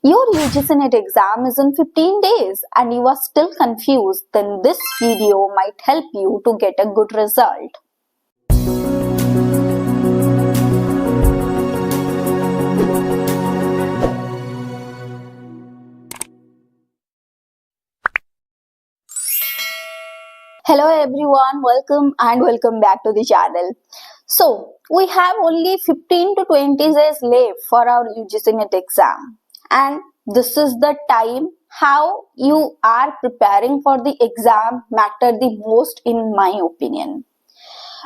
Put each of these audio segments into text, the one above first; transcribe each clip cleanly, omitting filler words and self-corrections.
Your UGC NET exam is in 15 days and you are still confused, then this video might help you to get a good result. Hello everyone, welcome back to the channel. So, we have only 15 to 20 days left for our UGC NET exam, and this is the time how you are preparing for the exam matter the most in my opinion.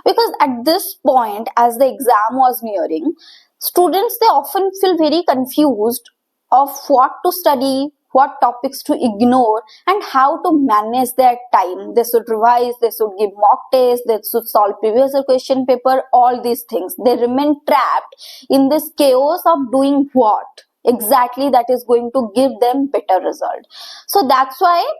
Because at this point, as the exam was nearing, students they often feel very confused of what to study, what topics to ignore, and how to manage their time. They should revise, they should give mock tests, they should solve previous year question paper, all these things. They remain trapped in this chaos of doing what exactly that is going to give them better result. So that's why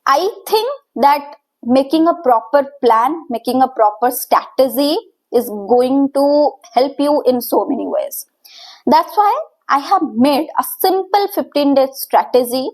I think that making a proper plan, making a proper strategy is going to help you in so many ways. That's why I have made a simple 15-day strategy,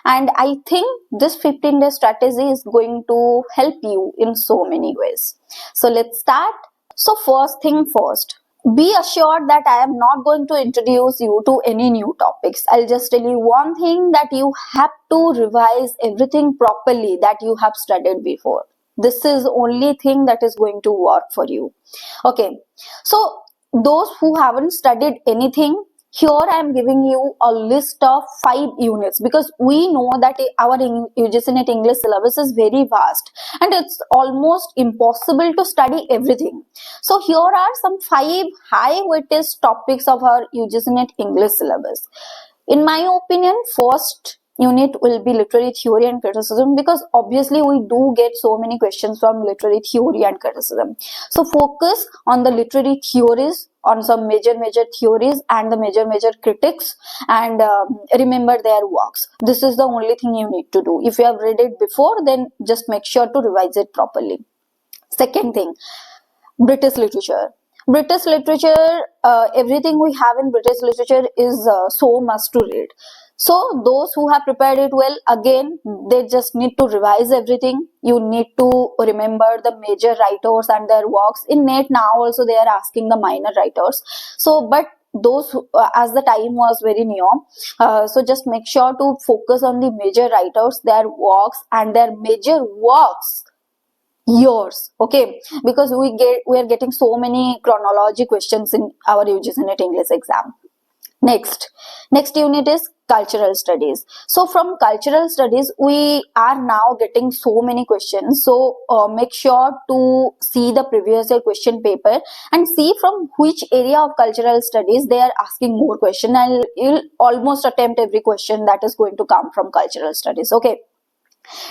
and I think this 15-day strategy is going to help you in so many ways. So let's start. So first thing first, be assured that I am not going to introduce you to any new topics. I'll just tell you one thing, that you have to revise everything properly that you have studied before. This is only thing that is going to work for you. Okay, so those who haven't studied anything, here I am giving you a list of 5 units, because we know that our UGC NET English syllabus is very vast and it's almost impossible to study everything. So here are some 5 high weightage topics of our UGC NET English syllabus. In my opinion, first unit will be literary theory and criticism, because obviously we do get so many questions from literary theory and criticism. So focus on the literary theories, on some major theories and the major critics, and remember their works. This is the only thing you need to do. If you have read it before, then just make sure to revise it properly. Second thing, British literature. British literature, everything we have in British literature is so must to read. So those who have prepared it well, again, they just need to revise everything. You need to remember the major writers and their works. In NET now also they are asking the minor writers. So, but those who, as the time was very near, so just make sure to focus on the major writers, their works, and their major works yours. Okay, because we are getting so many chronology questions in our UGC NET English exam. Next unit is cultural studies. So from cultural studies we are now getting so many questions. So make sure to see the previous year question paper and see from which area of cultural studies they are asking more question, and you'll almost attempt every question that is going to come from cultural studies. Okay.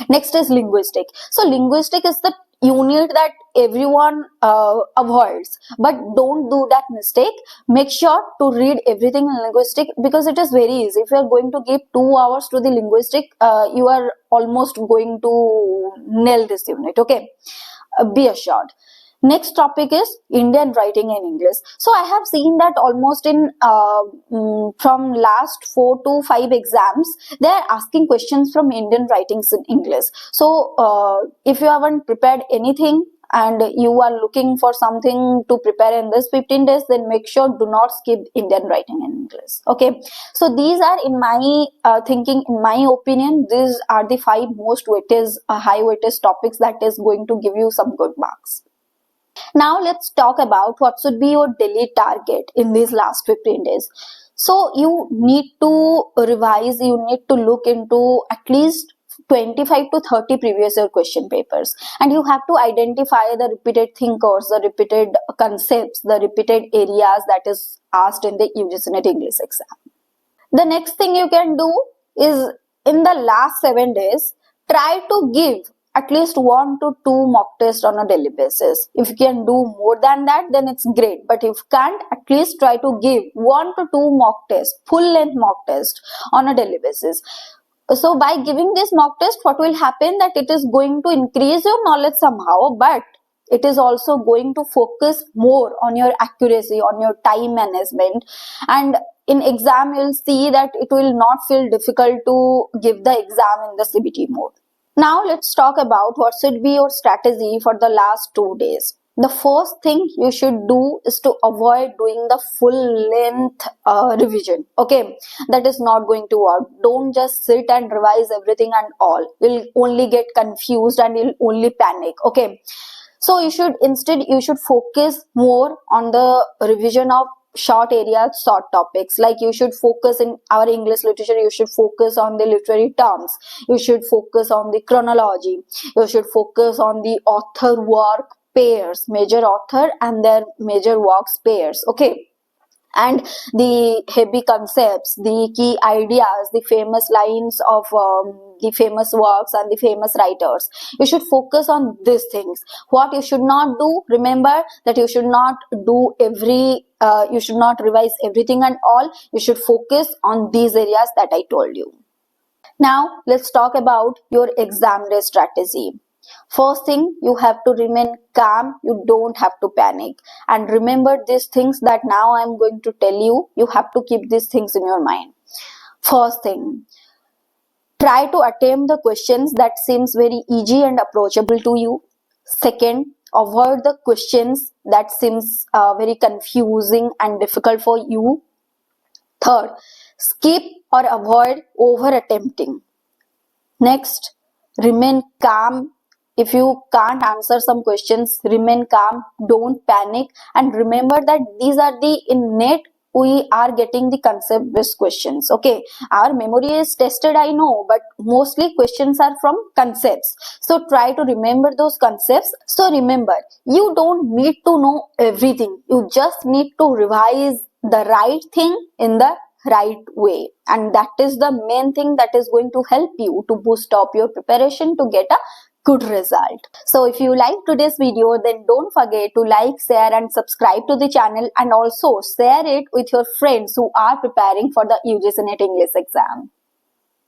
Next is linguistic. So linguistic is the unit that everyone avoids, but don't do that mistake. Make sure to read everything in linguistic, because it is very easy. If you are going to give 2 hours to the linguistic, you are almost going to nail this unit. Okay, be assured. Next topic is Indian writing in English. So I have seen that almost in from last 4 to 5 exams, they are asking questions from Indian writings in English. So if you haven't prepared anything and you are looking for something to prepare in this 15 days, then make sure do not skip Indian writing in English. Okay, so these are, in my thinking, in my opinion, these are the 5 most weightage, high weightage topics that is going to give you some good marks. Now let's talk about what should be your daily target in these last 15 days. So you need to revise, you need to look into at least 25 to 30 previous year question papers, and you have to identify the repeated thinkers, the repeated concepts, the repeated areas that is asked in the UGC NET English exam. The next thing you can do is, in the last 7 days, try to give at least 1 to 2 mock tests on a daily basis. If you can do more than that, then it's great. But if you can't, at least try to give 1 to 2 mock tests, full length mock test on a daily basis. So by giving this mock test, what will happen, that it is going to increase your knowledge somehow, but it is also going to focus more on your accuracy, on your time management, and in exam you'll see that it will not feel difficult to give the exam in the CBT mode. Now let's talk about what should be your strategy for the last 2 days. The first thing you should do is to avoid doing the full length revision. Okay, that is not going to work. Don't just sit and revise everything and all. You'll only get confused and you'll only panic. Okay, so you should focus more on the revision of short areas, short topics. Like you should focus in our English literature, you should focus on the literary terms, you should focus on the chronology, you should focus on the author work pairs, major author and their major works pairs. Okay, and the heavy concepts, the key ideas, the famous lines of the famous works and the famous writers. You should focus on these things. What you should not do, remember that you should not do you should not revise everything and all. You should focus on these areas that I told you. Now let's talk about your exam day strategy. First thing, you have to remain calm. You don't have to panic. And remember these things that now I'm going to tell you. You have to keep these things in your mind. First thing, try to attempt the questions that seems very easy and approachable to you. Second, avoid the questions that seems very confusing and difficult for you. Third, skip or avoid over attempting. Next, remain calm. If you can't answer some questions, remain calm, don't panic, and remember that these are the innate, we are getting the concept based questions. Okay, our memory is tested, I know, but mostly questions are from concepts. So try to remember those concepts. So remember, you don't need to know everything. You just need to revise the right thing in the right way, and that is the main thing that is going to help you to boost up your preparation to get a good result. So if you like today's video, then don't forget to like, share and subscribe to the channel, and also share it with your friends who are preparing for the UGC NET English exam.